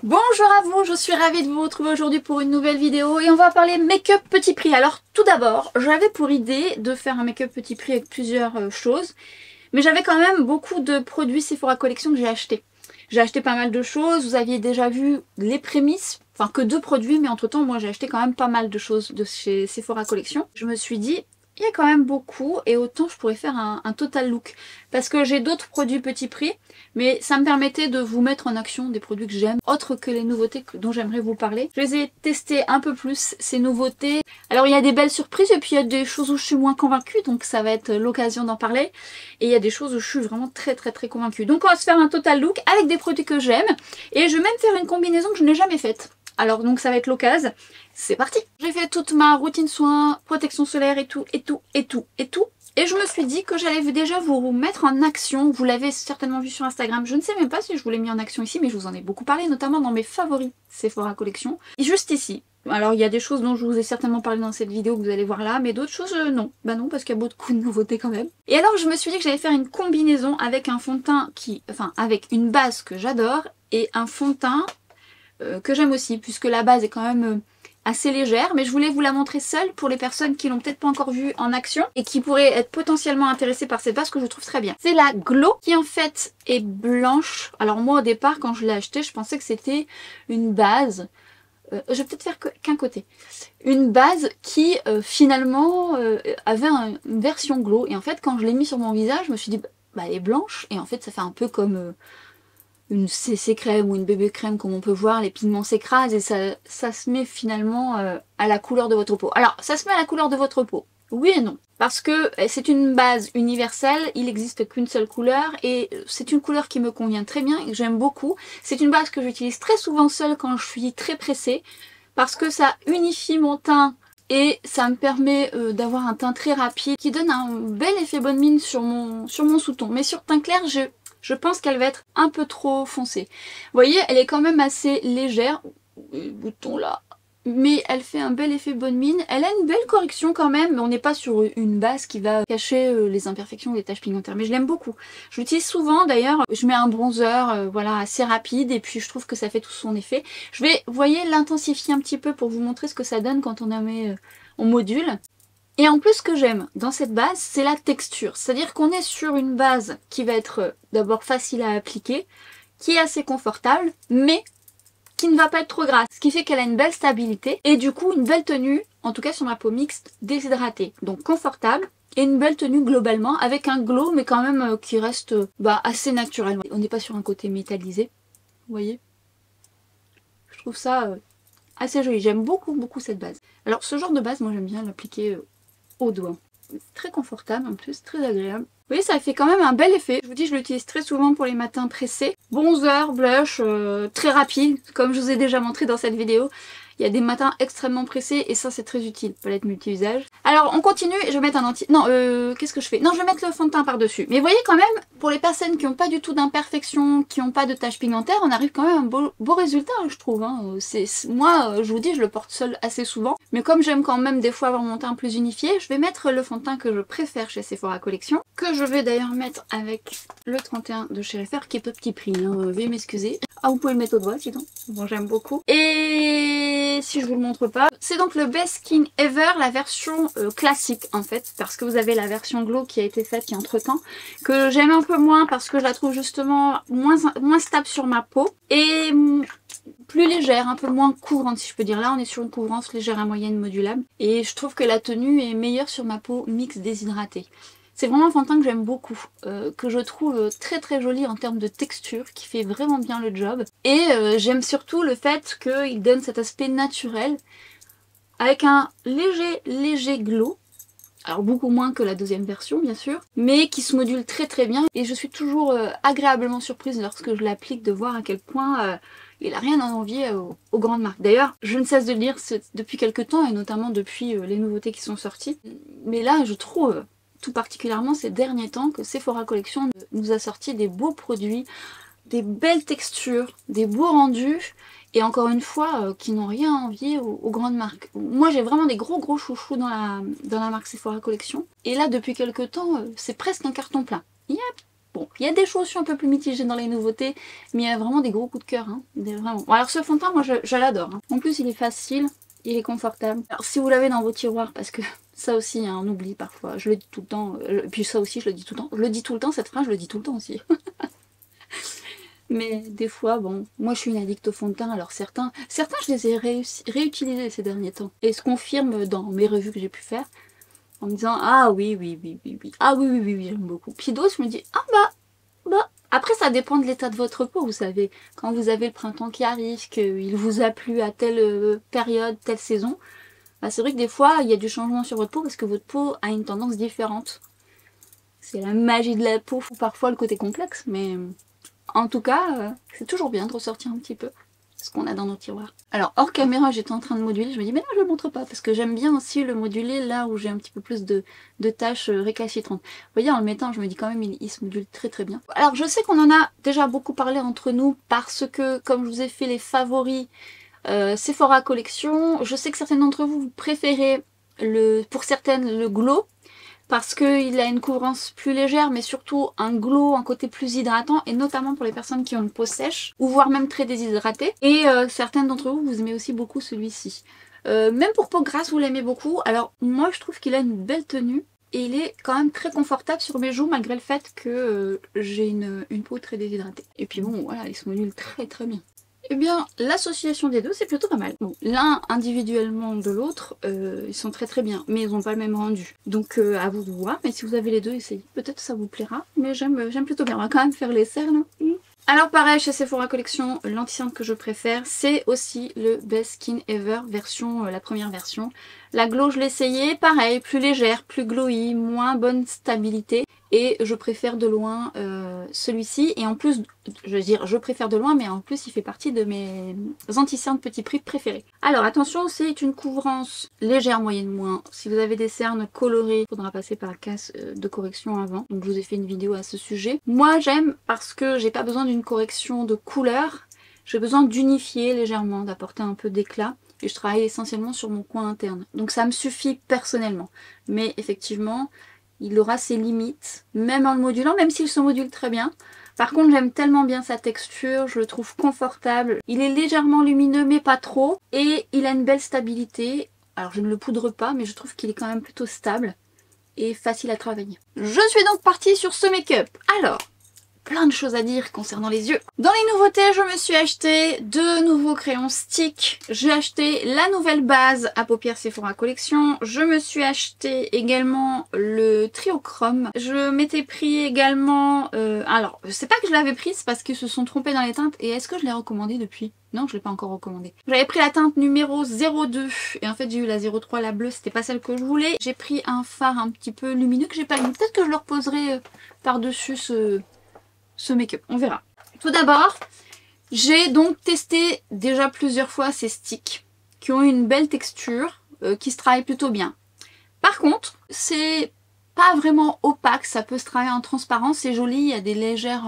Bonjour à vous, je suis ravie de vous retrouver aujourd'hui pour une nouvelle vidéo et on va parler make-up petit prix. Alors tout d'abord, j'avais pour idée de faire un make-up petit prix avec plusieurs choses, mais j'avais quand même beaucoup de produits Sephora Collection que j'ai achetés. J'ai acheté pas mal de choses, vous aviez déjà vu les prémices, enfin que deux produits, mais entre temps moi j'ai acheté quand même pas mal de choses de chez Sephora Collection. Je me suis dit, il y a quand même beaucoup et autant je pourrais faire un total look. Parce que j'ai d'autres produits petit prix, mais ça me permettait de vous mettre en action des produits que j'aime, autres que les nouveautés dont j'aimerais vous parler. Je les ai testés un peu plus, ces nouveautés. Alors il y a des belles surprises et puis il y a des choses où je suis moins convaincue, donc ça va être l'occasion d'en parler. Et il y a des choses où je suis vraiment très convaincue. Donc on va se faire un total look avec des produits que j'aime. Et je vais même faire une combinaison que je n'ai jamais faite. Alors donc ça va être l'occasion. C'est parti! J'ai fait toute ma routine soins, protection solaire et tout. Et je me suis dit que j'allais déjà vous mettre en action. Vous l'avez certainement vu sur Instagram. Je ne sais même pas si je vous l'ai mis en action ici, mais je vous en ai beaucoup parlé, notamment dans mes favoris Sephora Collection. Et juste ici. Alors il y a des choses dont je vous ai certainement parlé dans cette vidéo que vous allez voir là, mais d'autres choses non. Bah non, parce qu'il y a beaucoup de nouveautés quand même. Et alors je me suis dit que j'allais faire une combinaison avec un fond de teint avec une base que j'adore et un fond de teint que j'aime aussi, puisque la base est quand même assez légère, mais je voulais vous la montrer seule pour les personnes qui l'ont peut-être pas encore vue en action et qui pourraient être potentiellement intéressées par cette base que je trouve très bien. C'est la Glow qui en fait est blanche. Alors moi au départ quand je l'ai achetée, je pensais que c'était une base, je vais peut-être faire qu'un côté. Une base qui finalement avait une version Glow, et en fait quand je l'ai mis sur mon visage, je me suis dit bah elle est blanche, et en fait ça fait un peu comme une CC crème ou une bébé crème comme on peut voir, les pigments s'écrasent et ça se met finalement à la couleur de votre peau. Alors ça se met à la couleur de votre peau, oui et non, parce que c'est une base universelle, il n'existe qu'une seule couleur et c'est une couleur qui me convient très bien et que j'aime beaucoup. C'est une base que j'utilise très souvent seule quand je suis très pressée, parce que ça unifie mon teint et ça me permet d'avoir un teint très rapide qui donne un bel effet bonne mine sur mon sous-ton. Mais sur teint clair, je pense qu'elle va être un peu trop foncée. Vous voyez, elle est quand même assez légère, le bouton là, mais elle fait un bel effet bonne mine. Elle a une belle correction quand même, mais on n'est pas sur une base qui va cacher les imperfections des taches pigmentaires. Mais je l'aime beaucoup. Je l'utilise souvent d'ailleurs. Je mets un bronzer voilà, assez rapide et puis je trouve que ça fait tout son effet. Je vais, vous voyez, l'intensifier un petit peu pour vous montrer ce que ça donne quand on la met en module. Et en plus, ce que j'aime dans cette base, c'est la texture. C'est-à-dire qu'on est sur une base qui va être d'abord facile à appliquer, qui est assez confortable, mais qui ne va pas être trop grasse. Ce qui fait qu'elle a une belle stabilité et du coup une belle tenue, en tout cas sur ma peau mixte déshydratée. Donc confortable et une belle tenue globalement, avec un glow mais quand même qui reste assez naturel. On n'est pas sur un côté métallisé, vous voyez. Je trouve ça assez joli. J'aime beaucoup cette base. Alors ce genre de base, moi j'aime bien l'appliquer au doigt. Très confortable en plus, très agréable. Vous voyez, ça fait quand même un bel effet. Je vous dis, je l'utilise très souvent pour les matins pressés. Bronzer, blush, très rapide, comme je vous ai déjà montré dans cette vidéo. Il y a des matins extrêmement pressés et ça c'est très utile, palette multi-usage. Alors on continue, je vais mettre un anti... Non, qu'est-ce que je fais? Non, je vais mettre le fond de teint par-dessus. Mais vous voyez quand même, pour les personnes qui n'ont pas du tout d'imperfections, qui n'ont pas de taches pigmentaires, on arrive quand même à un beau résultat, je trouve. Hein. Moi, je vous dis, je le porte seule assez souvent. Mais comme j'aime quand même des fois avoir mon teint plus unifié, je vais mettre le fond de teint que je préfère chez Sephora Collection, que je vais d'ailleurs mettre avec le 31 de chez Refer, qui est petit prix, hein. Veuillez m'excuser. Ah, vous pouvez le mettre au doigt, sinon. Bon, j'aime beaucoup. Et si je vous le montre pas, c'est donc le Best Skin Ever, la version classique en fait, parce que vous avez la version Glow qui a été faite il y a entre temps, que j'aime un peu moins parce que je la trouve justement moins stable sur ma peau et plus légère, un peu moins couvrante si je peux dire. Là on est sur une couvrance légère à moyenne modulable et je trouve que la tenue est meilleure sur ma peau mixte déshydratée. C'est vraiment un fond de teint que j'aime beaucoup, que je trouve très joli en termes de texture, qui fait vraiment bien le job. Et j'aime surtout le fait qu'il donne cet aspect naturel, avec un léger glow. Alors beaucoup moins que la deuxième version bien sûr, mais qui se module très bien. Et je suis toujours agréablement surprise lorsque je l'applique de voir à quel point il n'a rien à envier aux grandes marques. D'ailleurs, je ne cesse de le dire depuis quelques temps, et notamment depuis les nouveautés qui sont sorties. Mais là, je trouve tout particulièrement ces derniers temps que Sephora Collection nous a sorti des beaux produits, des belles textures, des beaux rendus, et encore une fois qui n'ont rien à envier aux grandes marques. Moi j'ai vraiment des gros chouchous dans la marque Sephora Collection, et là depuis quelques temps c'est presque un carton plein. Yep. Bon, il y a des choses, je suis un peu plus mitigée dans les nouveautés, mais il y a vraiment des gros coups de cœur, hein. Vraiment. Bon, alors ce fond de teint, moi je l'adore. Hein. En plus, il est facile, il est confortable. Alors si vous l'avez dans vos tiroirs, parce que ça aussi, hein, on oublie parfois, je le dis tout le temps, puis ça aussi je le dis tout le temps. Je le dis tout le temps, cette phrase, je le dis tout le temps aussi. Mais des fois, bon, moi je suis une addict au fond de teint, alors certains je les ai réutilisés ces derniers temps. Et se confirme dans mes revues que j'ai pu faire, en me disant ah oui, ah oui, j'aime beaucoup. Puis d'autres, je me dis ah bah. Après ça dépend de l'état de votre peau, vous savez. Quand vous avez le printemps qui arrive, qu'il vous a plu à telle période, telle saison, bah c'est vrai que des fois il y a du changement sur votre peau parce que votre peau a une tendance différente. C'est la magie de la peau, ou parfois le côté complexe, mais... En tout cas, c'est toujours bien de ressortir un petit peu ce qu'on a dans nos tiroirs. Alors, hors caméra, j'étais en train de moduler. Je me dis, mais non, je le montre pas. Parce que j'aime bien aussi le moduler là où j'ai un petit peu plus de taches récalcitrantes. Vous voyez, en le mettant, je me dis quand même, il se module très très bien. Alors, je sais qu'on en a déjà beaucoup parlé entre nous parce que, comme je vous ai fait les favoris Sephora Collection, je sais que certaines d'entre vous, vous préférez, pour certaines, le glow. Parce qu'il a une couvrance plus légère, mais surtout un glow, un côté plus hydratant, et notamment pour les personnes qui ont une peau sèche, ou voire même très déshydratée. Et certaines d'entre vous, vous aimez aussi beaucoup celui-ci. Même pour peau grasse, vous l'aimez beaucoup. Alors moi, je trouve qu'il a une belle tenue, et il est quand même très confortable sur mes joues, malgré le fait que j'ai une peau très déshydratée. Et puis bon, voilà, il se module très très bien. Eh bien, l'association des deux, c'est plutôt pas mal. Bon, l'un individuellement de l'autre, ils sont très très bien, mais ils n'ont pas le même rendu. Donc à vous de voir, mais si vous avez les deux, essayez. Peut-être ça vous plaira, mais j'aime plutôt bien. On va quand même faire l'essai là. Alors pareil, chez Sephora Collection, l'anti-cerne que je préfère, c'est aussi le Best Skin Ever, la première version. La glow, je l'ai essayé, pareil, plus légère, plus glowy, moins bonne stabilité. Et je préfère de loin celui-ci. Et en plus, je veux dire, je préfère de loin, mais en plus, il fait partie de mes anti-cernes petit prix préférés. Alors attention, c'est une couvrance légère, moyenne, moins. Si vous avez des cernes colorées, il faudra passer par la case de correction avant. Donc je vous ai fait une vidéo à ce sujet. Moi, j'aime parce que j'ai pas besoin d'une correction de couleur. J'ai besoin d'unifier légèrement, d'apporter un peu d'éclat. Et je travaille essentiellement sur mon coin interne. Donc ça me suffit personnellement. Mais effectivement... il aura ses limites, même en le modulant, même s'il se module très bien. Par contre, j'aime tellement bien sa texture, je le trouve confortable. Il est légèrement lumineux, mais pas trop. Et il a une belle stabilité. Alors, je ne le poudre pas, mais je trouve qu'il est quand même plutôt stable et facile à travailler. Je suis donc partie sur ce make-up. Alors, plein de choses à dire concernant les yeux. Dans les nouveautés, je me suis acheté de nouveaux crayons stick. J'ai acheté la nouvelle base à paupières Sephora Collection. Je me suis acheté également le trio chrome. Je m'étais pris également... alors, c'est pas que je l'avais prise parce qu'ils se sont trompés dans les teintes. Et est-ce que je l'ai recommandé depuis? Non, je l'ai pas encore recommandé. J'avais pris la teinte numéro 02. Et en fait, j'ai eu la 03, la bleue. C'était pas celle que je voulais. J'ai pris un fard un petit peu lumineux que j'ai pas mis. Peut-être que je le reposerai par-dessus ce make-up, on verra. Tout d'abord, j'ai donc testé déjà plusieurs fois ces sticks qui ont une belle texture, qui se travaillent plutôt bien. Par contre, c'est pas vraiment opaque, ça peut se travailler en transparence, c'est joli, il y a des légères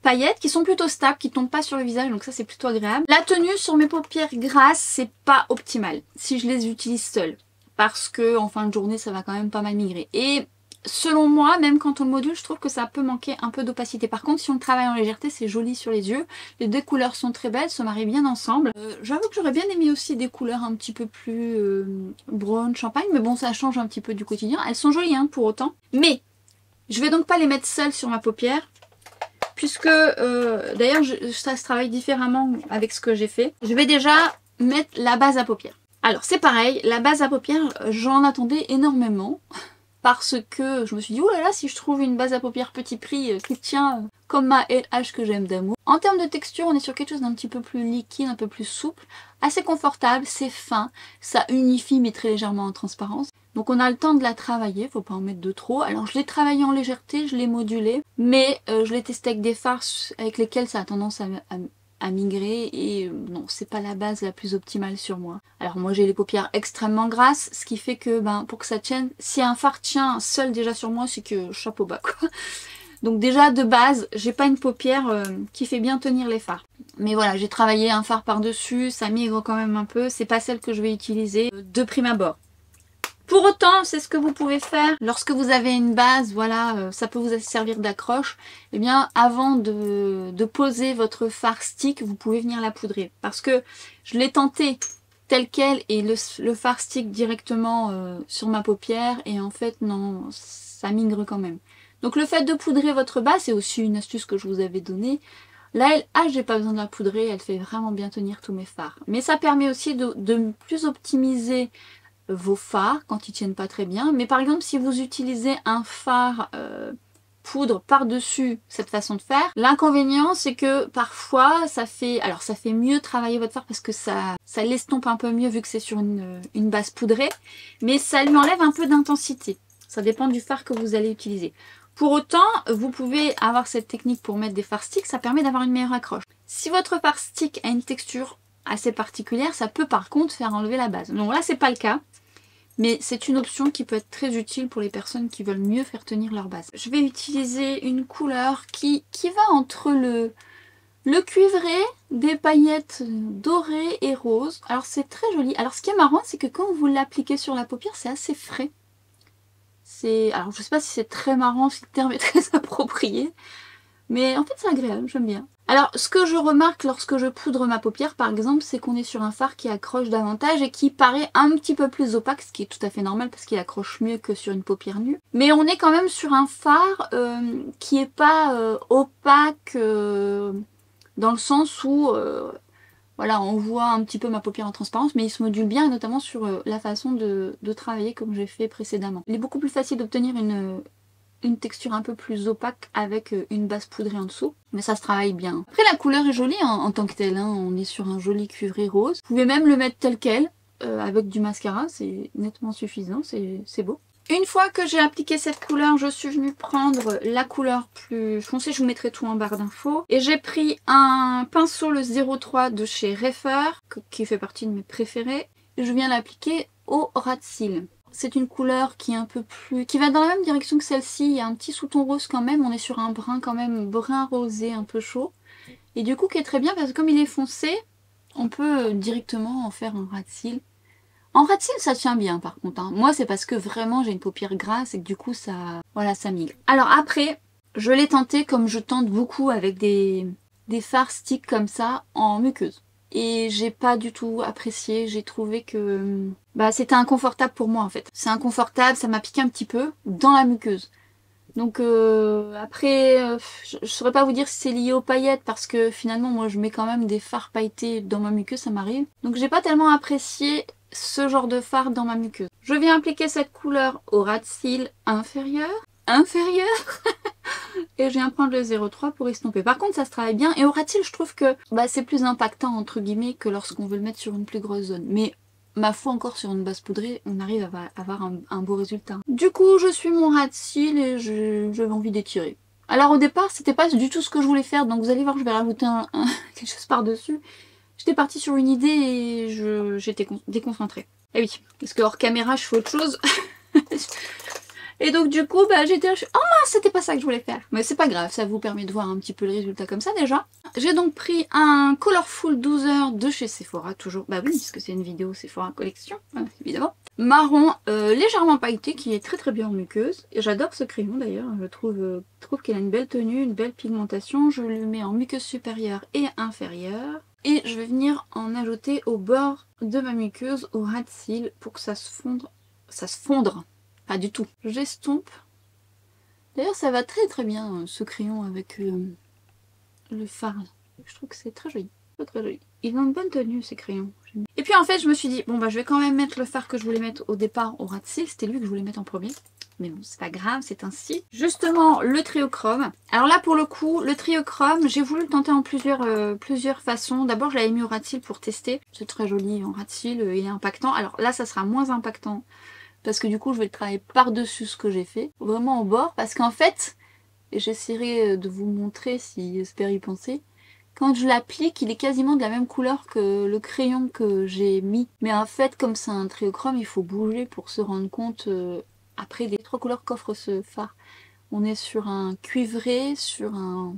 paillettes qui sont plutôt stables, qui tombent pas sur le visage, donc ça c'est plutôt agréable. La tenue sur mes paupières grasses, c'est pas optimal si je les utilise seules, parce que en fin de journée ça va quand même pas mal migrer. Et selon moi, même quand on le module, je trouve que ça peut manquer un peu d'opacité. Par contre, si on le travaille en légèreté, c'est joli sur les yeux. Les deux couleurs sont très belles, se marient bien ensemble. J'avoue que j'aurais bien aimé aussi des couleurs un petit peu plus brune, champagne. Mais bon, ça change un petit peu du quotidien. Elles sont jolies hein, pour autant. Mais, je vais donc pas les mettre seules sur ma paupière. Puisque, d'ailleurs, ça se travaille différemment avec ce que j'ai fait. Je vais déjà mettre la base à paupières. Alors, c'est pareil. La base à paupières, j'en attendais énormément. Parce que je me suis dit, oh là là, si je trouve une base à paupières petit prix qui tient comme ma LH que j'aime d'amour. En termes de texture, on est sur quelque chose d'un petit peu plus liquide, un peu plus souple, assez confortable, c'est fin, ça unifie mais très légèrement en transparence. Donc on a le temps de la travailler, faut pas en mettre de trop. Alors je l'ai travaillé en légèreté, je l'ai modulé, mais je l'ai testé avec des fards avec lesquels ça a tendance à migrer et non, c'est pas la base la plus optimale sur moi. Alors moi j'ai les paupières extrêmement grasses, ce qui fait que pour que ça tienne, si un fard tient seul déjà sur moi, c'est que chapeau bas quoi. Donc déjà de base, j'ai pas une paupière qui fait bien tenir les fards. Mais voilà, j'ai travaillé un fard par dessus, ça migre quand même un peu, c'est pas celle que je vais utiliser de prime abord. Pour autant, c'est ce que vous pouvez faire lorsque vous avez une base, voilà, ça peut vous servir d'accroche. Eh bien, avant de poser votre fard stick, vous pouvez venir la poudrer. Parce que je l'ai tenté tel quel et le fard stick directement sur ma paupière et en fait, non, ça migre quand même. Donc le fait de poudrer votre base, c'est aussi une astuce que je vous avais donnée. Là, j'ai pas besoin de la poudrer, elle fait vraiment bien tenir tous mes fards. Mais ça permet aussi de plus optimiser vos fards quand ils tiennent pas très bien. Mais par exemple, si vous utilisez un fard poudre par-dessus cette façon de faire, l'inconvénient c'est que parfois ça fait mieux travailler votre fard parce que ça l'estompe un peu mieux vu que c'est sur une base poudrée, mais ça lui enlève un peu d'intensité. Ça dépend du fard que vous allez utiliser. Pour autant, vous pouvez avoir cette technique pour mettre des fards sticks, ça permet d'avoir une meilleure accroche. Si votre fard stick a une texture assez particulière, ça peut par contre faire enlever la base. Donc là, c'est pas le cas. Mais c'est une option qui peut être très utile pour les personnes qui veulent mieux faire tenir leur base. Je vais utiliser une couleur qui va entre le cuivré, des paillettes dorées et roses. Alors c'est très joli. Alors ce qui est marrant, c'est que quand vous l'appliquez sur la paupière, c'est assez frais. Alors je sais pas si c'est très marrant, si le terme est très approprié. Mais en fait c'est agréable, j'aime bien. Alors ce que je remarque lorsque je poudre ma paupière par exemple, c'est qu'on est sur un fard qui accroche davantage et qui paraît un petit peu plus opaque, ce qui est tout à fait normal parce qu'il accroche mieux que sur une paupière nue. Mais on est quand même sur un fard qui est pas opaque dans le sens où voilà, on voit un petit peu ma paupière en transparence, mais il se module bien, et notamment sur la façon de travailler comme j'ai fait précédemment. Il est beaucoup plus facile d'obtenir une texture un peu plus opaque avec une base poudrée en dessous, mais ça se travaille bien. Après la couleur est jolie en tant que telle, hein. On est sur un joli cuivré rose. Vous pouvez même le mettre tel quel, avec du mascara, c'est nettement suffisant, c'est beau. Une fois que j'ai appliqué cette couleur, je suis venue prendre la couleur plus foncée, je vous mettrai tout en barre d'infos. Et j'ai pris un pinceau, le 03 de chez Reifer, qui fait partie de mes préférés. Et je viens l'appliquer au ras de cils. C'est une couleur qui est un peu plus... qui va dans la même direction que celle-ci. Il y a un petit sous-ton rose quand même. On est sur un brun quand même, brun rosé, un peu chaud. Et du coup qui est très bien parce que comme il est foncé, on peut directement en faire un ras de cils. En ras de cils ça tient bien par contre. Hein. Moi c'est parce que vraiment j'ai une paupière grasse et que du coup ça... voilà, ça migre. Alors après, je l'ai tenté comme je tente beaucoup avec des fards sticks comme ça en muqueuse. Et j'ai pas du tout apprécié, j'ai trouvé que c'était inconfortable pour moi en fait. C'est inconfortable, ça m'a piqué un petit peu dans la muqueuse. Donc après, je saurais pas vous dire si c'est lié aux paillettes parce que finalement moi je mets quand même des fards pailletés dans ma muqueuse, ça m'arrive. Donc j'ai pas tellement apprécié ce genre de fard dans ma muqueuse. Je viens appliquer cette couleur au ras de cils inférieur. Et je viens prendre le 03 pour estomper. Par contre ça se travaille bien et au ras de cils je trouve que c'est plus impactant entre guillemets que lorsqu'on veut le mettre sur une plus grosse zone. Mais ma foi encore sur une base poudrée, on arrive à avoir un beau résultat. Du coup je suis mon ras de cils et j'avais envie d'étirer. Alors au départ c'était pas du tout ce que je voulais faire, donc vous allez voir je vais rajouter quelque chose par dessus. J'étais partie sur une idée et j'étais déconcentrée. Et oui, parce que hors caméra je fais autre chose. Et donc du coup j'étais là, oh mince c'était pas ça que je voulais faire. Mais c'est pas grave, ça vous permet de voir un petit peu le résultat comme ça déjà. J'ai donc pris un Colorful 12 heures de chez Sephora, toujours, bah oui puisque c'est une vidéo Sephora collection, évidemment. Marron légèrement pailleté qui est très très bien en muqueuse. Et j'adore ce crayon d'ailleurs, je trouve qu'il a une belle tenue, une belle pigmentation. Je le mets en muqueuse supérieure et inférieure. Et je vais venir en ajouter au bord de ma muqueuse, au ras de cils, pour que ça se fondre. Pas du tout. J'estompe. D'ailleurs ça va très très bien ce crayon avec le fard. Je trouve que c'est très joli. Très joli. Ils ont une bonne tenue ces crayons. Et puis en fait je me suis dit, bon je vais quand même mettre le fard que je voulais mettre au départ au ras de cils. C'était lui que je voulais mettre en premier. Mais bon c'est pas grave, c'est ainsi. Justement le triochrome. Alors là pour le coup, le triochrome, j'ai voulu le tenter en plusieurs façons. D'abord je l'avais mis au ras de cils pour tester. C'est très joli en ras de cils, il est impactant. Alors là ça sera moins impactant. Parce que du coup je vais le travailler par-dessus ce que j'ai fait. Vraiment au bord. Parce qu'en fait, et j'essaierai de vous montrer si j'espère y penser. Quand je l'applique, il est quasiment de la même couleur que le crayon que j'ai mis. Mais en fait, comme c'est un triochrome, il faut bouger pour se rendre compte après des trois couleurs qu'offre ce fard. On est sur un cuivré, sur un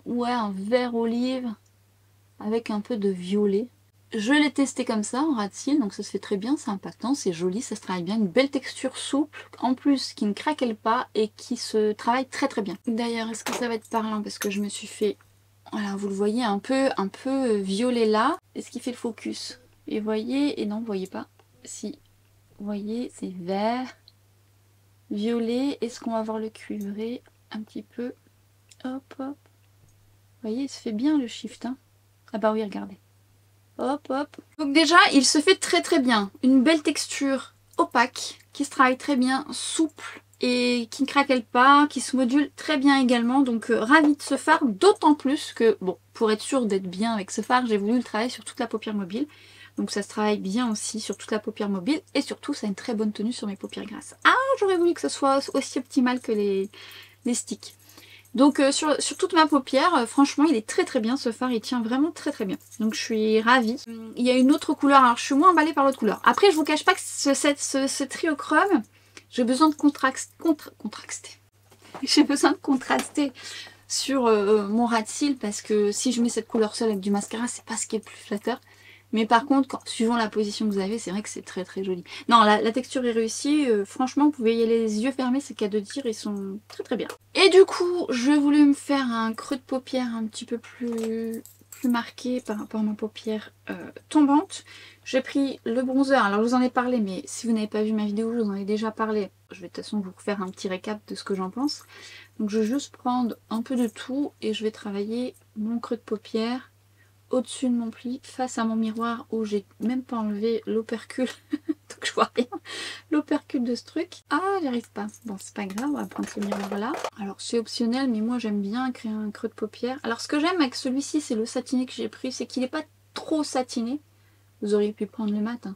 vert olive avec un peu de violet. Je l'ai testé comme ça, en ras de cils, donc ça se fait très bien, c'est impactant, c'est joli, ça se travaille bien, une belle texture souple, en plus qui ne craquelle pas et qui se travaille très très bien. D'ailleurs, est-ce que ça va être parlant parce que je me suis fait, voilà, vous le voyez, un peu violet là. Est-ce qu'il fait le focus? Et vous voyez, et non, vous voyez pas. Si, vous voyez, c'est vert, violet. Est-ce qu'on va voir le cuivré un petit peu? Hop, hop. Vous voyez, il se fait bien le shift, hein. Ah bah oui, regardez. Hop, hop. Donc déjà, il se fait très très bien. Une belle texture opaque, qui se travaille très bien, souple et qui ne craquelle pas, qui se module très bien également. Donc ravie de ce fard, d'autant plus que, bon, pour être sûr d'être bien avec ce fard, j'ai voulu le travailler sur toute la paupière mobile. Donc ça se travaille bien aussi sur toute la paupière mobile et surtout ça a une très bonne tenue sur mes paupières grasses. Ah, j'aurais voulu que ce soit aussi optimal que les sticks. Donc sur toute ma paupière, franchement il est très très bien ce fard, il tient vraiment très très bien. Donc je suis ravie. Il y a une autre couleur, alors je suis moins emballée par l'autre couleur. Après je vous cache pas que ce triochrome, j'ai besoin de contraster. J'ai besoin de contraster sur mon ras de cils parce que si je mets cette couleur seule avec du mascara, c'est pas ce qui est le plus flatteur. Mais par contre, suivant la position que vous avez, c'est vrai que c'est très très joli. Non, la texture est réussie. Franchement, vous pouvez y aller les yeux fermés, c'est qu'à de dire, ils sont très très bien. Et du coup, je voulais me faire un creux de paupière un petit peu plus marqué par rapport à ma paupière tombante. J'ai pris le bronzer. Alors, je vous en ai parlé, mais si vous n'avez pas vu ma vidéo, je vous en ai déjà parlé. Je vais de toute façon vous faire un petit récap de ce que j'en pense. Donc, je vais juste prendre un peu de tout et je vais travailler mon creux de paupière au-dessus de mon pli, face à mon miroir où j'ai même pas enlevé l'opercule, donc je vois rien, l'opercule de ce truc. Ah, j'y arrive pas. Bon, c'est pas grave, on va prendre ce miroir là. Alors c'est optionnel, mais moi j'aime bien créer un creux de paupière. Alors ce que j'aime avec celui-ci, c'est le satiné que j'ai pris, c'est qu'il n'est pas trop satiné. Vous auriez pu prendre le mat, hein.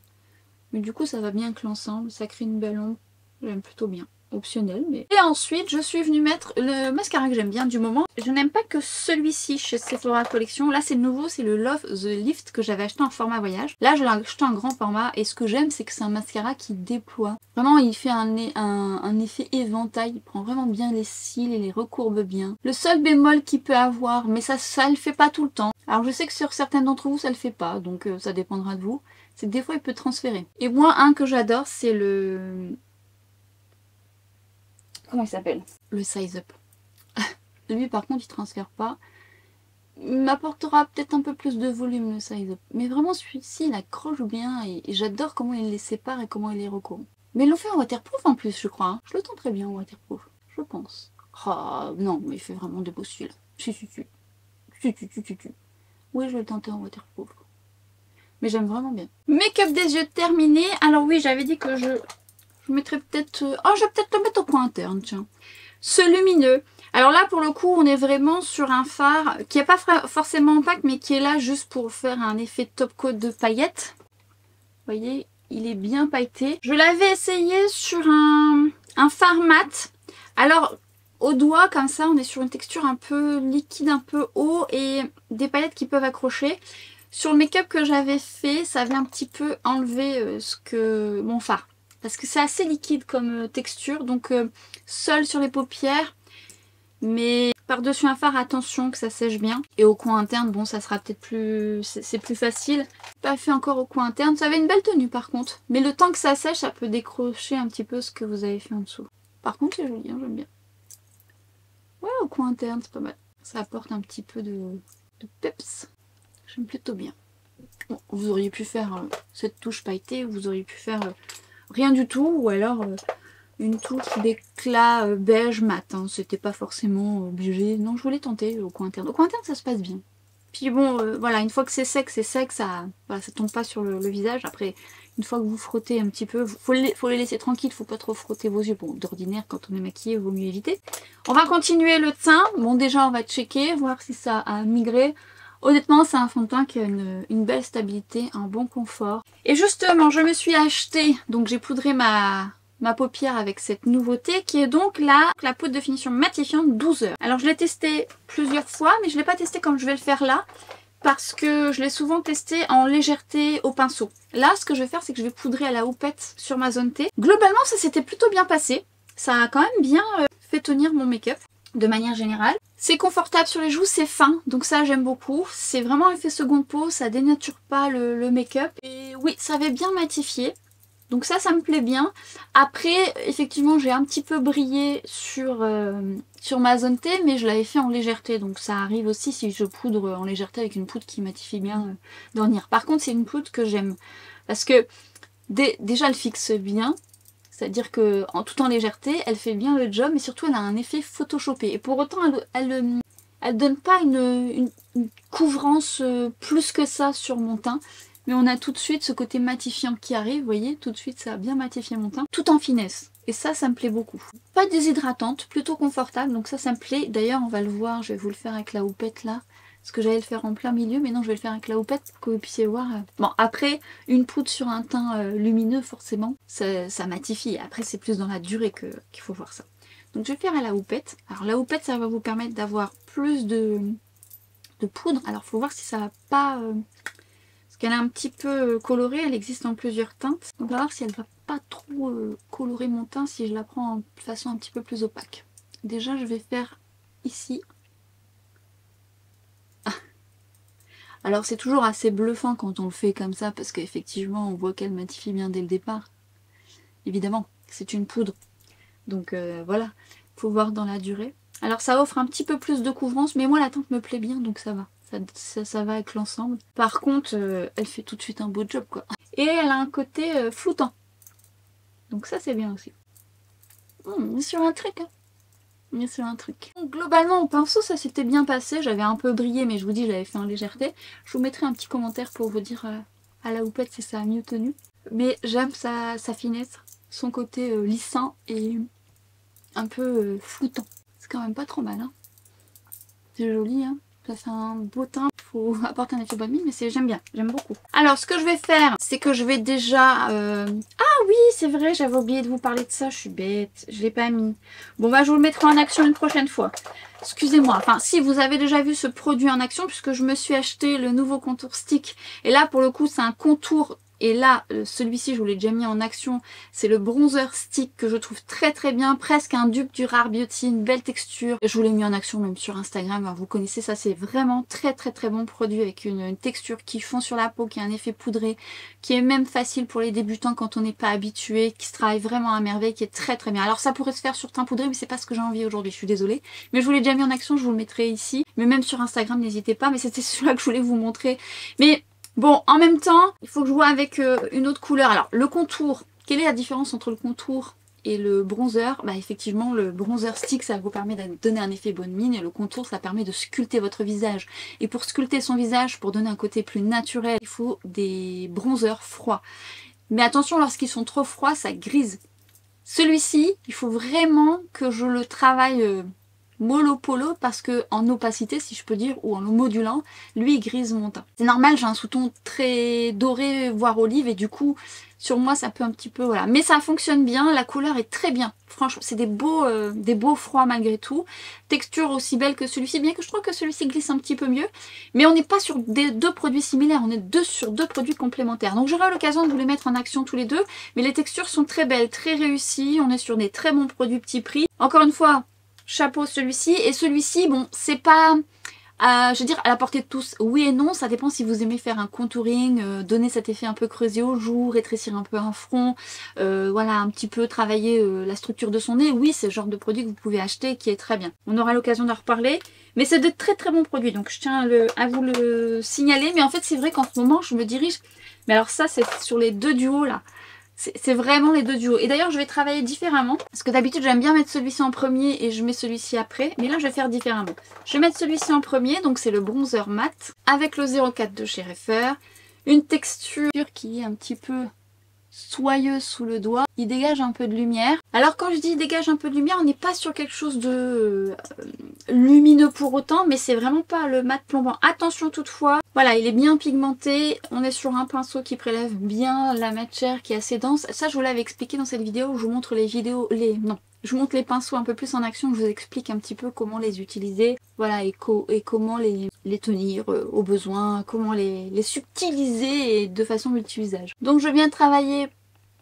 Mais du coup ça va bien avec l'ensemble, ça crée une belle ombre, j'aime plutôt bien. Optionnel, mais... Et ensuite, je suis venue mettre le mascara que j'aime bien du moment. Je n'aime pas que celui-ci chez Sephora Collection. Là, c'est nouveau, c'est le Love the Lift que j'avais acheté en format voyage. Là, je l'ai acheté en grand format et ce que j'aime, c'est que c'est un mascara qui déploie. Vraiment, il fait un effet éventail. Il prend vraiment bien les cils et les recourbe bien. Le seul bémol qu'il peut avoir, mais ça le fait pas tout le temps. Alors, je sais que sur certaines d'entre vous, ça le fait pas, donc ça dépendra de vous. C'est que des fois, il peut transférer. Et moi, un que j'adore, c'est le... Comment il s'appelle? Le Size Up. Lui par contre il transfère pas. Il m'apportera peut-être un peu plus de volume le Size Up. Mais vraiment celui-ci il accroche bien et j'adore comment il les sépare et comment il les recouvre. Mais ils l'ont fait en waterproof en plus je crois. Hein. Je le tenterai bien en waterproof. Je pense. Oh non mais il fait vraiment de beaux celui-là. Oui je vais le tenter en waterproof. Mais j'aime vraiment bien. Make-up des yeux terminé. Alors oui j'avais dit que je mettrais peut-être... Oh, je vais peut-être le mettre au coin interne, tiens. Ce lumineux. Alors là, pour le coup, on est vraiment sur un fard qui n'est pas forcément opaque, mais qui est là juste pour faire un effet top coat de paillettes. Vous voyez, il est bien pailleté. Je l'avais essayé sur un fard mat. Alors, au doigt, comme ça, on est sur une texture un peu liquide, un peu haut et des paillettes qui peuvent accrocher. Sur le make-up que j'avais fait, ça avait un petit peu enlevé mon fard. Parce que c'est assez liquide comme texture, donc seul sur les paupières, mais par-dessus un fard, attention que ça sèche bien. Et au coin interne, bon ça sera peut-être plus... c'est plus facile. Pas fait encore au coin interne, ça avait une belle tenue par contre. Mais le temps que ça sèche, ça peut décrocher un petit peu ce que vous avez fait en dessous. Par contre c'est joli, hein, j'aime bien. Ouais, au coin interne, c'est pas mal. Ça apporte un petit peu de peps. J'aime plutôt bien. Bon, vous auriez pu faire cette touche pailletée, vous auriez pu faire... rien du tout, ou alors une touche d'éclat beige mat, hein. C'était pas forcément obligé. Non, je voulais tenter au coin interne. Au coin interne, ça se passe bien. Puis bon, voilà, une fois que c'est sec, ça, voilà, ça tombe pas sur le visage. Après, une fois que vous frottez un petit peu, faut les laisser tranquilles, faut pas trop frotter vos yeux. Bon, d'ordinaire, quand on est maquillé, il vaut mieux éviter. On va continuer le teint. Bon, déjà, on va checker, voir si ça a migré. Honnêtement, c'est un fond de teint qui a une belle stabilité, un bon confort. Et justement, je me suis acheté, donc j'ai poudré ma paupière avec cette nouveauté qui est donc la poudre de finition matifiante 12 heures. Alors je l'ai testé plusieurs fois, mais je ne l'ai pas testé comme je vais le faire là, parce que je l'ai souvent testé en légèreté au pinceau. Là, ce que je vais faire, c'est que je vais poudrer à la houppette sur ma zone T. Globalement, ça s'était plutôt bien passé. Ça a quand même bien fait tenir mon make-up. De manière générale, C'est confortable sur les joues, c'est fin, donc ça j'aime beaucoup. C'est vraiment un effet seconde peau, ça dénature pas le make-up. Et oui, ça avait bien matifié. Donc ça me plaît bien. Après, effectivement, j'ai un petit peu brillé sur ma zone T, mais je l'avais fait en légèreté. Donc ça arrive aussi si je poudre en légèreté avec une poudre qui matifie bien d'ornière. Par contre, c'est une poudre que j'aime. Parce que déjà, elle fixe bien. C'est-à-dire que tout en légèreté, elle fait bien le job, mais surtout, elle a un effet photoshopé. Et pour autant, elle donne pas une couvrance plus que ça sur mon teint. Mais on a tout de suite ce côté matifiant qui arrive, vous voyez, tout de suite ça a bien matifié mon teint, tout en finesse. Et ça me plaît beaucoup. Pas déshydratante, plutôt confortable, donc ça me plaît. D'ailleurs, on va le voir, je vais vous le faire avec la houppette là. Parce que j'allais le faire en plein milieu, mais non, je vais le faire avec la houppette pour que vous puissiez voir. Bon, après, une poudre sur un teint lumineux, forcément, ça matifie. Après, c'est plus dans la durée qu'il faut voir ça. Donc je vais le faire à la houppette. Alors la houppette, ça va vous permettre d'avoir plus de poudre. Alors, il faut voir si ça va pas... qu'elle est un petit peu colorée, elle existe en plusieurs teintes. On va voir si elle va pas trop colorer mon teint si je la prends de façon un petit peu plus opaque. Déjà je vais faire ici. Ah. Alors c'est toujours assez bluffant quand on le fait comme ça parce qu'effectivement on voit qu'elle matifie bien dès le départ. Évidemment, c'est une poudre. Donc voilà, faut voir dans la durée. Alors ça offre un petit peu plus de couvrance, mais moi la teinte me plaît bien donc ça va. Ça va avec l'ensemble. Par contre, elle fait tout de suite un beau job quoi. Et elle a un côté floutant. Donc ça c'est bien aussi. On est sur un truc. Hein. On est sur un truc. Donc, globalement au pinceau ça s'était bien passé. J'avais un peu brillé mais je vous dis je l'avais fait en légèreté. Je vous mettrai un petit commentaire pour vous dire à la houppette si ça a mieux tenu. Mais j'aime sa finesse, son côté lissant et un peu floutant. C'est quand même pas trop mal. Hein. C'est joli hein. Ça fait un beau teint, il faut apporter un effet bonne mine, mais j'aime bien, j'aime beaucoup. Alors ce que je vais faire, c'est que je vais déjà... Ah oui, c'est vrai, j'avais oublié de vous parler de ça, je suis bête, je l'ai pas mis. Bon bah je vous le mettrai en action une prochaine fois. Excusez-moi, enfin si vous avez déjà vu ce produit en action, puisque je me suis acheté le nouveau contour stick. Et là pour le coup c'est un contour... Et là, celui-ci, je vous l'ai déjà mis en action, c'est le bronzer stick que je trouve très très bien, presque un dupe du Rare Beauty, une belle texture. Je vous l'ai mis en action même sur Instagram, alors vous connaissez ça, c'est vraiment très très très bon produit avec une texture qui fond sur la peau, qui a un effet poudré, qui est même facile pour les débutants quand on n'est pas habitué, qui se travaille vraiment à merveille, qui est très très bien. Alors ça pourrait se faire sur teint poudré, mais c'est pas ce que j'ai envie aujourd'hui, je suis désolée. Mais je vous l'ai déjà mis en action, je vous le mettrai ici, mais même sur Instagram, n'hésitez pas, mais c'était celui-là que je voulais vous montrer. Mais... bon, en même temps, il faut que je vois avec une autre couleur. Alors, le contour, quelle est la différence entre le contour et le bronzer? Bah effectivement, le bronzer stick, ça vous permet de donner un effet bonne mine et le contour, ça permet de sculpter votre visage. Et pour sculpter son visage, pour donner un côté plus naturel, il faut des bronzers froids. Mais attention, lorsqu'ils sont trop froids, ça grise. Celui-ci, il faut vraiment que je le travaille... mollo polo parce que en opacité si je peux dire ou en le modulant lui il grise mon teint. C'est normal, j'ai un sous-ton très doré voire olive et du coup sur moi ça peut un petit peu voilà, mais ça fonctionne bien, la couleur est très bien, franchement c'est des beaux froids malgré tout, texture aussi belle que celui-ci, bien que je trouve que celui-ci glisse un petit peu mieux, mais on n'est pas sur deux produits similaires, on est sur deux produits complémentaires, donc j'aurai l'occasion de vous les mettre en action tous les deux, mais les textures sont très belles, très réussies, on est sur des très bons produits petit prix, encore une fois chapeau celui-ci, et celui-ci, bon, c'est pas, je veux dire, à la portée de tous, oui et non, ça dépend si vous aimez faire un contouring, donner cet effet un peu creusé aux joues, rétrécir un peu un front, voilà, un petit peu travailler la structure de son nez, oui, c'est le genre de produit que vous pouvez acheter qui est très bien. On aura l'occasion d'en reparler, mais c'est de très très bons produits, donc je tiens à vous le signaler, mais en fait c'est vrai qu'en ce moment je me dirige, mais alors ça c'est sur les deux duos là, c'est vraiment les deux duos. Et d'ailleurs, je vais travailler différemment. Parce que d'habitude, j'aime bien mettre celui-ci en premier et je mets celui-ci après. Mais là, je vais faire différemment. Je vais mettre celui-ci en premier. Donc, c'est le bronzer mat. Avec le 04 de chez Refer. Une texture qui est un petit peu soyeuse sous le doigt. Il dégage un peu de lumière. Alors, quand je dis dégage un peu de lumière, on n'est pas sur quelque chose de lumineux pour autant. Mais c'est vraiment pas le mat plombant. Attention toutefois. Voilà, il est bien pigmenté, on est sur un pinceau qui prélève bien la matière qui est assez dense. Ça, je vous l'avais expliqué dans cette vidéo où je vous montre je vous montre les pinceaux un peu plus en action, je vous explique un petit peu comment les utiliser, voilà, et comment les tenir au besoin, comment les subtiliser et de façon multi-usage. Donc je viens travailler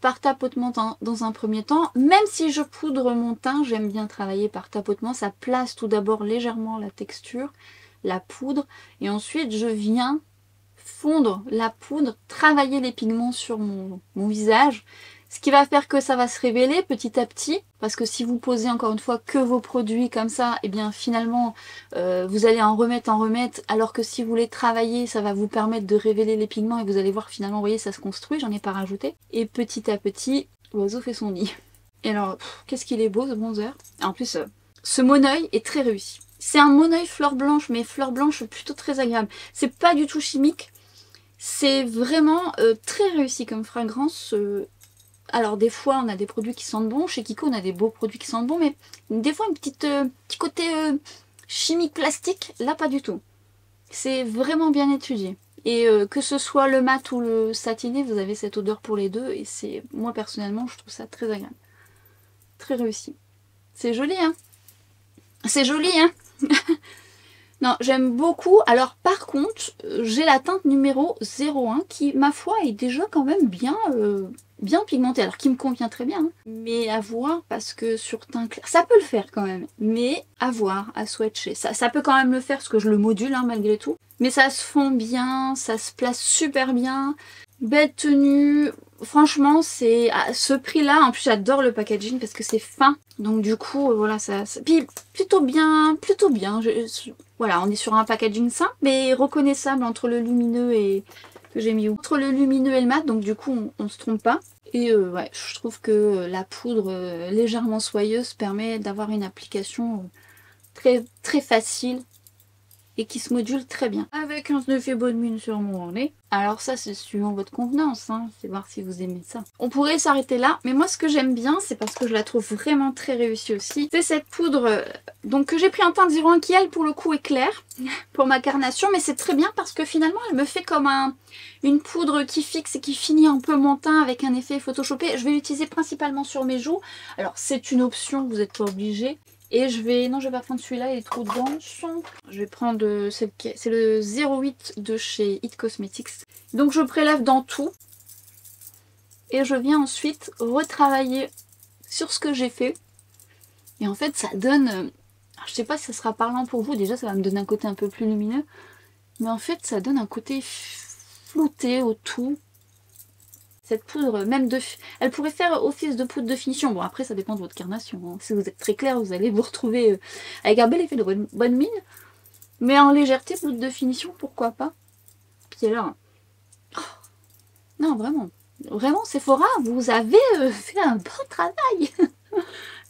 par tapotement dans un premier temps. Même si je poudre mon teint, j'aime bien travailler par tapotement. Ça place tout d'abord légèrement la texture, la poudre. Et ensuite, je viens fondre la poudre, travailler les pigments sur mon visage. Ce qui va faire que ça va se révéler petit à petit, parce que si vous posez encore une fois que vos produits comme ça, et bien finalement vous allez en remettre, alors que si vous les travaillez, ça va vous permettre de révéler les pigments et vous allez voir finalement, vous voyez, ça se construit, j'en ai pas rajouté. Et petit à petit, l'oiseau fait son nid. Et alors, qu'est-ce qu'il est beau ce bronzer. En plus, ce mon-œil est très réussi. C'est un mon-œil fleur blanche, mais fleur blanche plutôt très agréable. C'est pas du tout chimique, c'est vraiment très réussi comme fragrance. Alors des fois on a des produits qui sentent bon, chez Kiko on a des beaux produits qui sentent bon, mais des fois un petit côté chimique plastique, là pas du tout. C'est vraiment bien étudié. Et que ce soit le mat ou le satiné, vous avez cette odeur pour les deux, et c'est, moi personnellement je trouve ça très agréable. Très réussi. C'est joli hein. C'est joli hein. Non, j'aime beaucoup. Alors par contre, j'ai la teinte numéro 01 qui, ma foi, est déjà quand même bien pigmentée. Alors qui me convient très bien. Hein. Mais à voir, parce que sur teint clair, ça peut le faire quand même. Mais à voir, à swatcher. Ça peut quand même le faire parce que je le module hein, malgré tout. Mais ça se fond bien, ça se place super bien. Belle tenue. Franchement, c'est à ce prix-là. En plus, j'adore le packaging parce que c'est fin. Donc du coup, voilà, ça... Puis plutôt bien. Voilà, on est sur un packaging simple, mais reconnaissable entre le lumineux et... que j'ai mis où? Entre le lumineux et le mat, donc du coup, on se trompe pas. Et ouais, je trouve que la poudre légèrement soyeuse permet d'avoir une application très facile et qui se module très bien. Avec un effet bonne mine sur mon nez. Alors ça, c'est suivant votre convenance, hein. C'est voir si vous aimez ça. On pourrait s'arrêter là, mais moi ce que j'aime bien, c'est parce que je la trouve vraiment très réussie aussi. C'est cette poudre donc que j'ai pris en teinte 01 qui, elle, pour le coup, est claire pour ma carnation, mais c'est très bien parce que finalement, elle me fait comme une poudre qui fixe et qui finit un peu mon teint avec un effet photoshopé. Je vais l'utiliser principalement sur mes joues. Alors, c'est une option, vous n'êtes pas obligé. Et je vais... Non, je vais pas prendre celui-là, il est trop dense. Je vais prendre c'est le 08 de chez It Cosmetics. Donc je prélève dans tout. Et je viens ensuite retravailler sur ce que j'ai fait. Et en fait, ça donne... Alors, je sais pas si ça sera parlant pour vous. Déjà, ça va me donner un côté un peu plus lumineux. Mais en fait, ça donne un côté flouté au tout. Cette poudre, même elle pourrait faire office de poudre de finition. Bon, après, ça dépend de votre carnation. Hein. Si vous êtes très clair, vous allez vous retrouver avec un bel effet de bonne mine. Mais en légèreté, poudre de finition, pourquoi pas. Puis alors... Oh, non, vraiment. Vraiment, Sephora, vous avez fait un bon travail.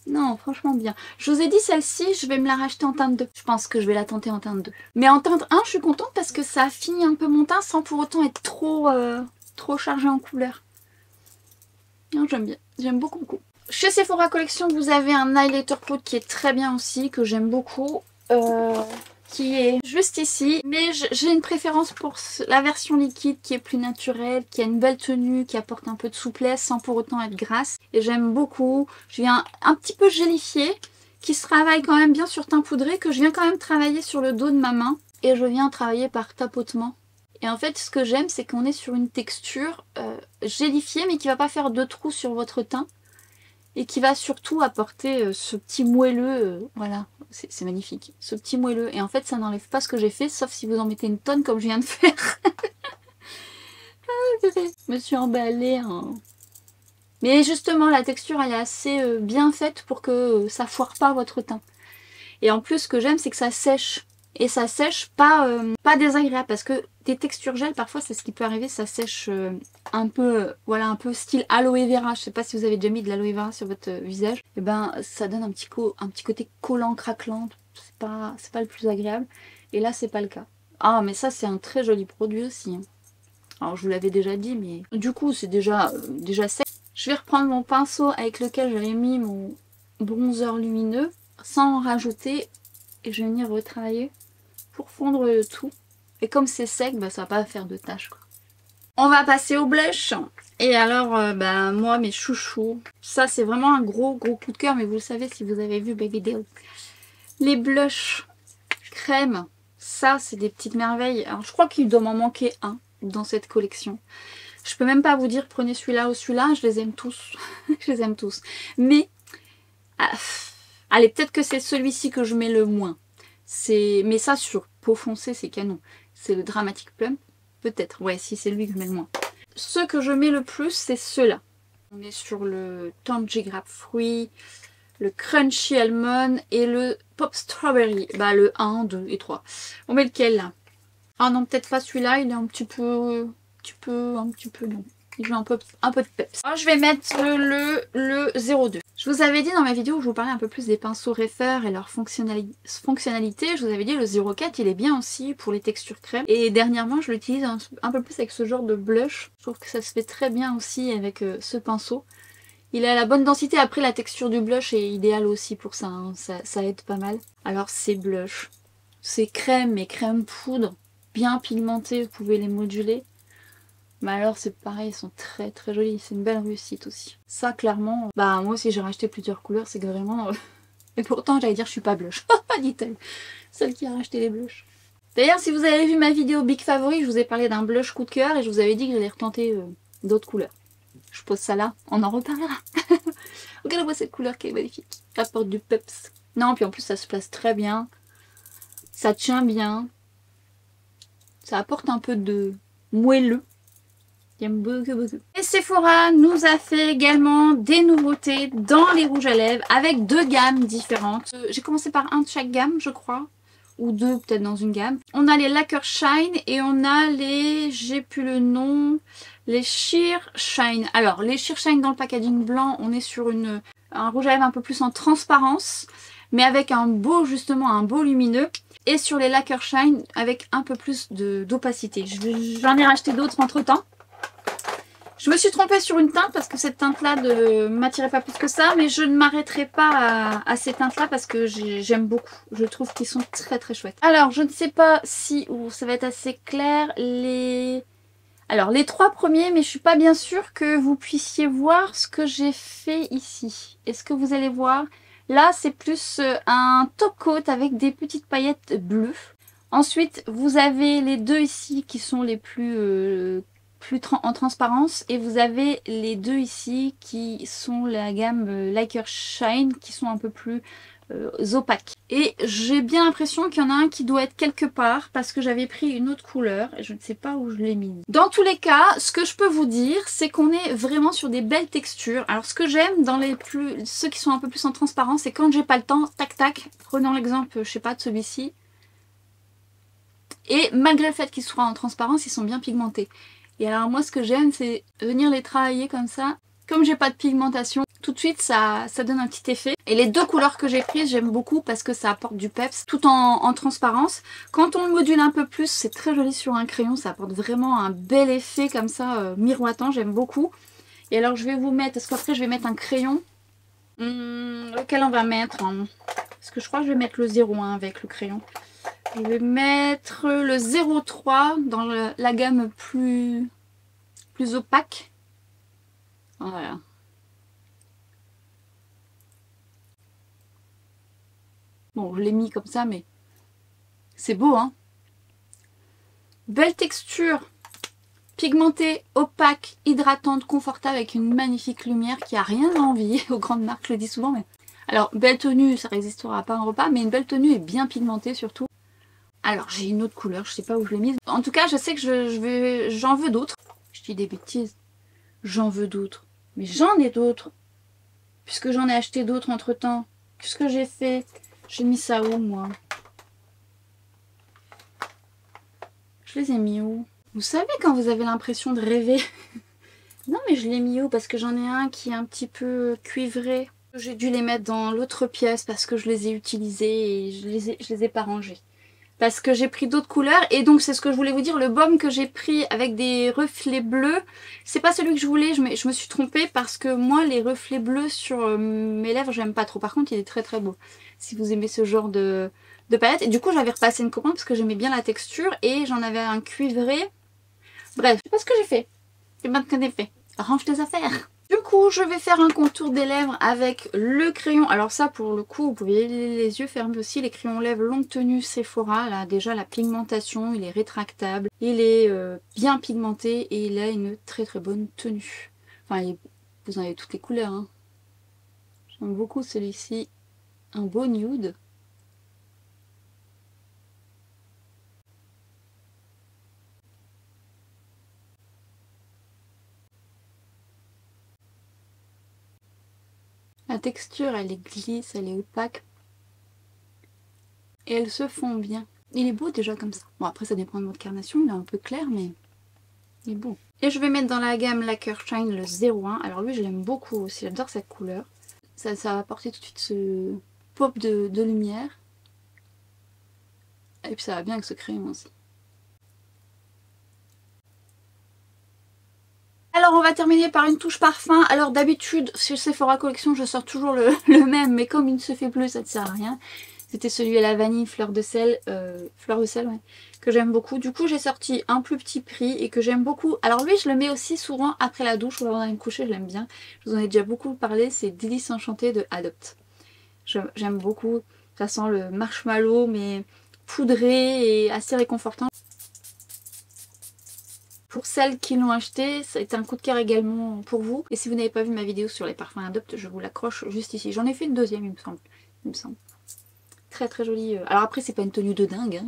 Non, franchement bien. Je vous ai dit, celle-ci, je vais me la racheter en teinte 2. Je pense que je vais la tenter en teinte 2. Mais en teinte 1, je suis contente parce que ça finit un peu mon teint sans pour autant être trop chargé en couleur. Non, j'aime bien. J'aime beaucoup. Chez Sephora Collection, vous avez un highlighter poudre qui est très bien aussi, que j'aime beaucoup. Qui est juste ici. Mais j'ai une préférence pour la version liquide qui est plus naturelle, qui a une belle tenue, qui apporte un peu de souplesse sans pour autant être grasse. Et j'aime beaucoup. Je viens un petit peu gélifier, qui se travaille quand même bien sur teint poudré, que je viens quand même travailler sur le dos de ma main. Et je viens travailler par tapotement. Et en fait, ce que j'aime, c'est qu'on est sur une texture gélifiée, mais qui va pas faire de trous sur votre teint. Et qui va surtout apporter ce petit moelleux, voilà, c'est magnifique, ce petit moelleux. Et en fait, ça n'enlève pas ce que j'ai fait, sauf si vous en mettez une tonne comme je viens de faire. Je me suis emballée. Hein. Mais justement, la texture, elle est assez bien faite pour que ça foire pas votre teint. Et en plus, ce que j'aime, c'est que ça sèche. Et ça sèche pas désagréable, parce que des textures gel, parfois c'est ce qui peut arriver, ça sèche un peu, voilà, un peu style aloe vera. Je sais pas si vous avez déjà mis de l'aloe vera sur votre visage. Et ben ça donne un petit côté collant, craquelant, c'est pas le plus agréable. Et là c'est pas le cas. Ah mais ça c'est un très joli produit aussi. Hein. Alors je vous l'avais déjà dit, mais du coup c'est déjà sec. Je vais reprendre mon pinceau avec lequel j'avais mis mon bronzer lumineux, sans en rajouter, et je vais venir retravailler pour fondre le tout. Et comme c'est sec, bah, ça va pas faire de taches. Quoi. On va passer au blush. Et alors, bah, moi, mes chouchous. Ça, c'est vraiment un gros coup de cœur. Mais vous le savez si vous avez vu mes vidéos. Les blushs crème. Ça, c'est des petites merveilles. Alors, je crois qu'il doit m'en manquer un dans cette collection. Je peux même pas vous dire prenez celui-là ou celui-là, je les aime tous. Je les aime tous. Mais, allez, peut-être que c'est celui-ci que je mets le moins. Mais ça, sur peau foncée, c'est canon. C'est le Dramatic Plum. Peut-être, ouais, si c'est lui que je mets le moins. Ceux que je mets le plus, c'est ceux-là. On est sur le Tangy Grapefruit, le Crunchy Almond et le Pop Strawberry. Bah le 1, 2 et 3. On met lequel là? Ah non, peut-être pas celui-là, il est un petit peu non. Il veut un peu de peps. Alors, je vais mettre le 02. Je vous avais dit dans ma vidéo où je vous parlais un peu plus des pinceaux Refer et leur fonctionnalité, je vous avais dit le 04 il est bien aussi pour les textures crème. Et dernièrement je l'utilise un peu plus avec ce genre de blush. Je trouve que ça se fait très bien aussi avec ce pinceau. Il a la bonne densité, après la texture du blush est idéale aussi pour ça, hein. Ça aide pas mal. Alors c'est blush, c'est crème mais crème poudre, bien pigmentée, vous pouvez les moduler. Mais alors c'est pareil, ils sont très très jolis, c'est une belle réussite aussi. Ça clairement, bah moi aussi j'ai racheté plusieurs couleurs, c'est que vraiment... Et pourtant j'allais dire je suis pas blush, dit-elle, celle qui a racheté les blushs. D'ailleurs si vous avez vu ma vidéo Big Favori, je vous ai parlé d'un blush coup de cœur et je vous avais dit que j'allais retenter d'autres couleurs. Je pose ça là, on en reparlera. Regardez-moi cette couleur qui est magnifique, ça apporte du peps. Non, puis en plus ça se place très bien, ça tient bien, ça apporte un peu de moelleux. J'aime beaucoup, beaucoup. Et Sephora nous a fait également des nouveautés dans les rouges à lèvres avec deux gammes différentes. J'ai commencé par un de chaque gamme, je crois. Ou deux peut-être dans une gamme. On a les Lacquer Shine et on a les... j'ai plus le nom... les Sheer Shine. Alors, les Sheer Shine dans le packaging blanc, on est sur un rouge à lèvres un peu plus en transparence. Mais avec un beau, justement, un beau lumineux. Et sur les Lacquer Shine avec un peu plus d'opacité. J'en ai racheté d'autres entre temps. Je me suis trompée sur une teinte parce que cette teinte-là ne m'attirait pas plus que ça. Mais je ne m'arrêterai pas à ces teintes-là parce que j'aime beaucoup. Je trouve qu'ils sont très très chouettes. Alors, je ne sais pas si ça va être assez clair. Alors, les trois premiers, mais je suis pas bien sûre que vous puissiez voir ce que j'ai fait ici. Est-ce que vous allez voir? Là, c'est plus un top coat avec des petites paillettes bleues. Ensuite, vous avez les deux ici qui sont les plus en transparence et vous avez les deux ici qui sont la gamme Lacquer Shine qui sont un peu plus opaques. Et j'ai bien l'impression qu'il y en a un qui doit être quelque part parce que j'avais pris une autre couleur et je ne sais pas où je l'ai mis. Dans tous les cas, ce que je peux vous dire, c'est qu'on est vraiment sur des belles textures. Alors ce que j'aime dans ceux qui sont un peu plus en transparence, c'est quand j'ai pas le temps, tac tac, prenons l'exemple, je sais pas, de celui-ci. Et malgré le fait qu'ils soient en transparence, ils sont bien pigmentés. Et alors moi ce que j'aime c'est venir les travailler comme ça. Comme j'ai pas de pigmentation, tout de suite ça donne un petit effet. Et les deux couleurs que j'ai prises j'aime beaucoup parce que ça apporte du peps tout en transparence. Quand on le module un peu plus, c'est très joli sur un crayon, ça apporte vraiment un bel effet comme ça miroitant, j'aime beaucoup. Et alors je vais vous mettre, parce qu'après je vais mettre un crayon. Lequel on va mettre hein? Parce que je crois que je vais mettre le 01 avec le crayon. Je vais mettre le 03 dans la gamme plus opaque. Voilà. Bon, je l'ai mis comme ça, mais c'est beau, hein. Belle texture, pigmentée, opaque, hydratante, confortable, avec une magnifique lumière qui a rien à envier aux grandes marques, je le dis souvent. Mais... alors, belle tenue, ça résistera pas à un repas, mais une belle tenue et bien pigmentée surtout. Alors, j'ai une autre couleur, je sais pas où je l'ai mise. En tout cas, je sais que j'en veux d'autres. Je dis des bêtises. J'en veux d'autres. Mais j'en ai d'autres. Puisque j'en ai acheté d'autres entre temps. Qu'est-ce que j'ai fait? J'ai mis ça où, moi? Je les ai mis où? Vous savez quand vous avez l'impression de rêver? Non, mais je l'ai mis où? Parce que j'en ai un qui est un petit peu cuivré. J'ai dû les mettre dans l'autre pièce parce que je les ai utilisés et je les ai pas rangés. Parce que j'ai pris d'autres couleurs et donc c'est ce que je voulais vous dire, le baume que j'ai pris avec des reflets bleus, c'est pas celui que je voulais, je me suis trompée parce que moi les reflets bleus sur mes lèvres j'aime pas trop, par contre il est très très beau si vous aimez ce genre de palette. Et du coup j'avais repassé une commande parce que j'aimais bien la texture et j'en avais un cuivré, bref, je sais pas ce que j'ai fait, et maintenant fait, range tes affaires. Du coup, je vais faire un contour des lèvres avec le crayon. Alors ça, pour le coup, vous pouvez les yeux fermés aussi. Les crayons lèvres longue tenue Sephora. Là, déjà, la pigmentation, il est rétractable. Il est bien pigmenté et il a une très très bonne tenue. Enfin, vous en avez toutes les couleurs. Hein. J'aime beaucoup celui-ci. Un beau nude. La texture, elle est glisse, elle est opaque. Et elles se font bien. Il est beau déjà comme ça. Bon, après, ça dépend de votre carnation. Il est un peu clair, mais il est beau. Et je vais mettre dans la gamme Lacquer Shine le 01. Alors lui, je l'aime beaucoup aussi. J'adore cette couleur. Ça va apporter tout de suite ce pop de lumière. Et puis ça va bien avec ce crayon aussi. Alors on va terminer par une touche parfum. Alors d'habitude chez Sephora Collection je sors toujours le même, mais comme il ne se fait plus ça ne sert à rien. C'était celui à la vanille fleur de sel, ouais, que j'aime beaucoup. Du coup j'ai sorti un plus petit prix et que j'aime beaucoup. Alors lui je le mets aussi souvent après la douche ou avant d'aller me coucher, je l'aime bien. Je vous en ai déjà beaucoup parlé, c'est Délices Enchantées de Adopt. J'aime beaucoup, ça sent le marshmallow mais poudré et assez réconfortant. Pour celles qui l'ont acheté, c'est un coup de cœur également pour vous. Et si vous n'avez pas vu ma vidéo sur les parfums Adopt, je vous l'accroche juste ici. J'en ai fait une deuxième, il me semble. Très très jolie. Alors après c'est pas une tenue de dingue, hein,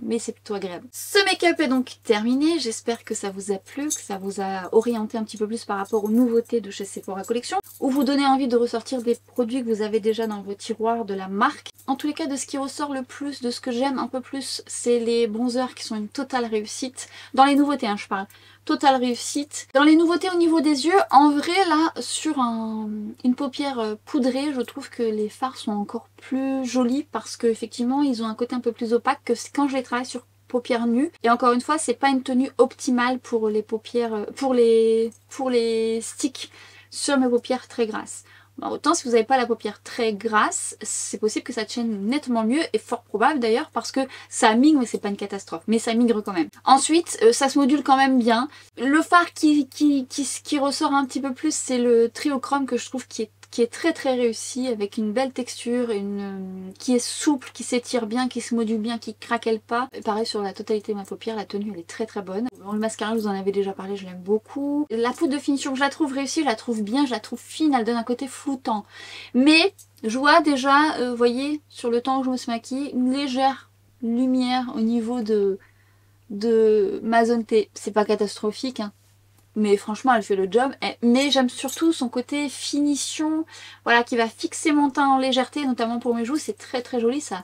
mais c'est plutôt agréable. Ce make-up est donc terminé. J'espère que ça vous a plu, que ça vous a orienté un petit peu plus par rapport aux nouveautés de chez Sephora Collection, ou vous donner envie de ressortir des produits que vous avez déjà dans vos tiroirs de la marque. En tous les cas, de ce qui ressort le plus, de ce que j'aime un peu plus, c'est les bronzers qui sont une totale réussite. Dans les nouveautés, hein, je parle. Totale réussite. Dans les nouveautés au niveau des yeux, en vrai là, sur une paupière poudrée, je trouve que les fards sont encore plus jolis parce qu'effectivement ils ont un côté un peu plus opaque que quand je les travaille sur paupières nues. Et encore une fois, c'est pas une tenue optimale pour les paupières, pour les sticks sur mes paupières très grasses. Bon, autant si vous n'avez pas la paupière très grasse, c'est possible que ça tienne nettement mieux et fort probable d'ailleurs parce que ça migre mais c'est pas une catastrophe, mais ça migre quand même. Ensuite, ça se module quand même bien. Le fard qui ressort un petit peu plus, c'est le Triochrome que je trouve qui est très très réussi avec une belle texture, qui est souple, qui s'étire bien, qui se module bien, qui craquelle pas. Et pareil sur la totalité de ma paupière, la tenue elle est très très bonne. Bon, le mascara je vous en avais déjà parlé, je l'aime beaucoup. La poudre de finition je la trouve réussie, je la trouve bien, je la trouve fine, elle donne un côté floutant. Mais je vois déjà, vous voyez, sur le temps où je me suis maquillée, une légère lumière au niveau de ma zone T. C'est pas catastrophique, hein. Mais franchement elle fait le job, mais j'aime surtout son côté finition, voilà, qui va fixer mon teint en légèreté, notamment pour mes joues, c'est très très joli, ça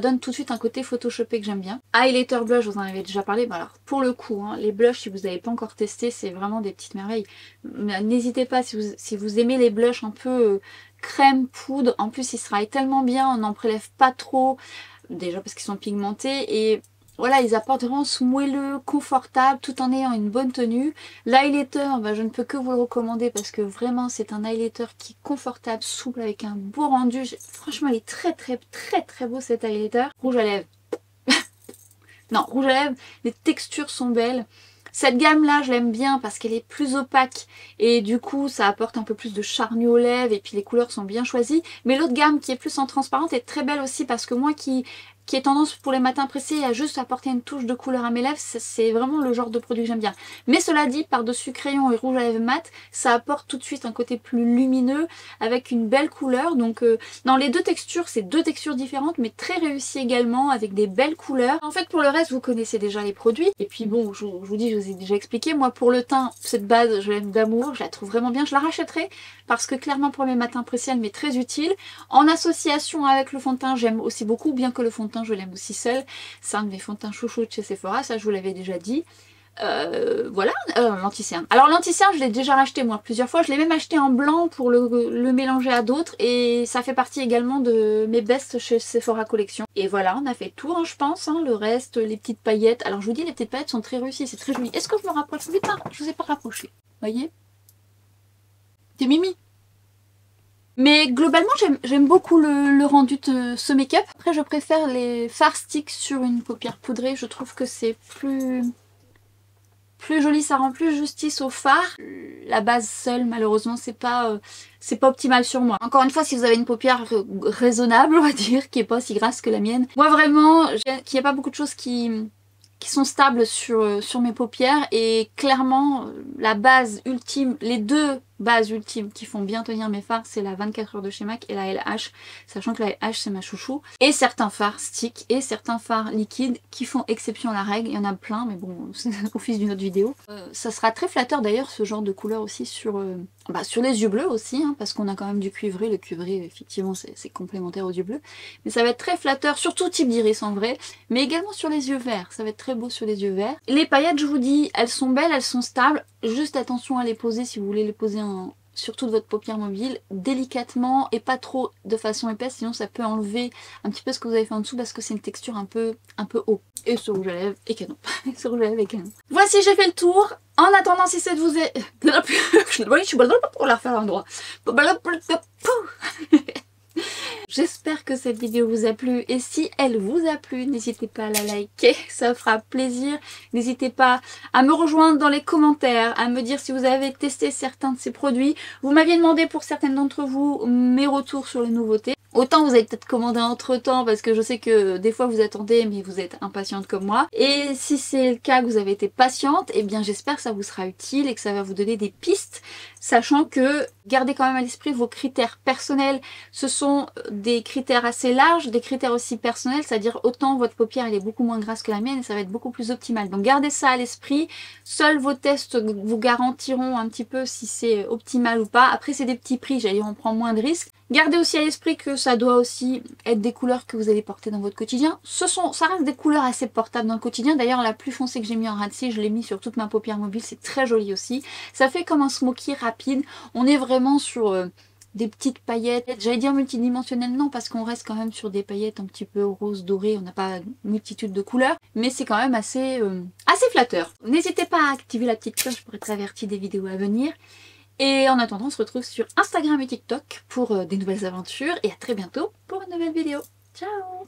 donne tout de suite un côté photoshopé que j'aime bien. Highlighter blush, je vous en avais déjà parlé, bah alors pour le coup, hein, les blushs si vous n'avez pas encore testé, c'est vraiment des petites merveilles. N'hésitez pas, si vous aimez les blushs un peu crème, poudre, en plus ils se travaillent tellement bien, on n'en prélève pas trop, déjà parce qu'ils sont pigmentés, et voilà, ils apportent vraiment ce moelleux, confortable, tout en ayant une bonne tenue. L'highlighter, bah, je ne peux que vous le recommander parce que vraiment c'est un highlighter qui est confortable, souple, avec un beau rendu. Franchement, il est très très très très beau cet highlighter. Rouge à lèvres. Non, rouge à lèvres, les textures sont belles. Cette gamme-là, je l'aime bien parce qu'elle est plus opaque et du coup, ça apporte un peu plus de charnu aux lèvres et puis les couleurs sont bien choisies. Mais l'autre gamme qui est plus en transparente est très belle aussi parce que moi qui ai tendance pour les matins pressés à juste apporter une touche de couleur à mes lèvres, c'est vraiment le genre de produit que j'aime bien. Mais cela dit, par-dessus crayon et rouge à lèvres mat, ça apporte tout de suite un côté plus lumineux avec une belle couleur. Donc dans les deux textures, c'est deux textures différentes mais très réussies également avec des belles couleurs. En fait pour le reste, vous connaissez déjà les produits. Et puis bon, je vous dis, je vous ai déjà expliqué, moi pour le teint, cette base, je l'aime d'amour, je la trouve vraiment bien. Je la rachèterai parce que clairement pour mes matins pressés, elle m'est très utile. En association avec le fond de teint, j'aime aussi beaucoup, bien que le fond de teint je l'aime aussi seul. C'est un de mes fonds de teint chouchou de chez Sephora, ça je vous l'avais déjà dit. Voilà, l'anti-cerne. Alors l'anti-cerne je l'ai déjà racheté moi plusieurs fois, je l'ai même acheté en blanc pour le mélanger à d'autres et ça fait partie également de mes bests chez Sephora Collection. Et voilà, on a fait le tour, hein, je pense, hein, le reste, les petites paillettes. Alors je vous dis, les petites paillettes sont très réussies, c'est très joli. Est-ce que je me rapproche? Je vous ai pas rapproché, voyez? C'est Mimi. Mais globalement j'aime beaucoup le rendu de ce make-up. Après je préfère les fard sticks sur une paupière poudrée. Je trouve que c'est plus joli, ça rend plus justice au fard. la base seule, malheureusement, c'est pas optimal sur moi. Encore une fois, si vous avez une paupière raisonnable, on va dire, qui est pas aussi grasse que la mienne. Moi vraiment, qu'il n'y a pas beaucoup de choses qui sont stables sur mes paupières, et clairement la base ultime, les deux bases ultimes qui font bien tenir mes fards, c'est la 24 heures de chez MAC et la LH, sachant que la LH c'est ma chouchou, et certains fards stick et certains fards liquides qui font exception à la règle. Il y en a plein, mais bon, c'est au fil d'une autre vidéo. Ça sera très flatteur d'ailleurs, ce genre de couleur aussi sur les yeux bleus aussi, hein, parce qu'on a quand même du cuivré. Le cuivré effectivement c'est complémentaire aux yeux bleus, mais ça va être très flatteur sur tout type d'iris en vrai, mais également sur les yeux verts, ça va être très beau sur les yeux verts. Les paillettes, je vous dis, elles sont belles, elles sont stables, juste attention à les poser si vous voulez les poser sur toute votre paupière mobile, délicatement et pas trop de façon épaisse, sinon ça peut enlever un petit peu ce que vous avez fait en dessous, parce que c'est une texture un peu haut. Et ce rouge à lèvres est canon. Ce rouge à lèvres est canon. Voici, j'ai fait le tour. En attendant, si cette vous est... Je suis pour la refaire à l'endroit. J'espère que cette vidéo vous a plu, et si elle vous a plu, n'hésitez pas à la liker, ça fera plaisir. N'hésitez pas à me rejoindre dans les commentaires, à me dire si vous avez testé certains de ces produits. Vous m'aviez demandé pour certaines d'entre vous mes retours sur les nouveautés. Autant vous avez peut-être commandé entre temps, parce que je sais que des fois vous attendez mais vous êtes impatiente comme moi. Et si c'est le cas, que vous avez été patiente, eh bien j'espère que ça vous sera utile et que ça va vous donner des pistes, sachant que gardez quand même à l'esprit vos critères personnels. Ce sont des critères assez larges, des critères aussi personnels, c'est-à-dire autant votre paupière elle est beaucoup moins grasse que la mienne et ça va être beaucoup plus optimal. Donc gardez ça à l'esprit. Seuls vos tests vous garantiront un petit peu si c'est optimal ou pas. Après c'est des petits prix, j'allais dire on prend moins de risques. Gardez aussi à l'esprit que ça doit aussi être des couleurs que vous allez porter dans votre quotidien. Ça reste des couleurs assez portables dans le quotidien. D'ailleurs la plus foncée que j'ai mis en Ratsy, je l'ai mis sur toute ma paupière mobile, c'est très joli aussi. Ça fait comme un smoky rapide. On est vraiment sur des petites paillettes. J'allais dire multidimensionnelles, non, parce qu'on reste quand même sur des paillettes un petit peu rose doré. On n'a pas une multitude de couleurs, mais c'est quand même assez flatteur. N'hésitez pas à activer la petite cloche pour être averti des vidéos à venir. Et en attendant, on se retrouve sur Instagram et TikTok pour des nouvelles aventures, et à très bientôt pour une nouvelle vidéo. Ciao!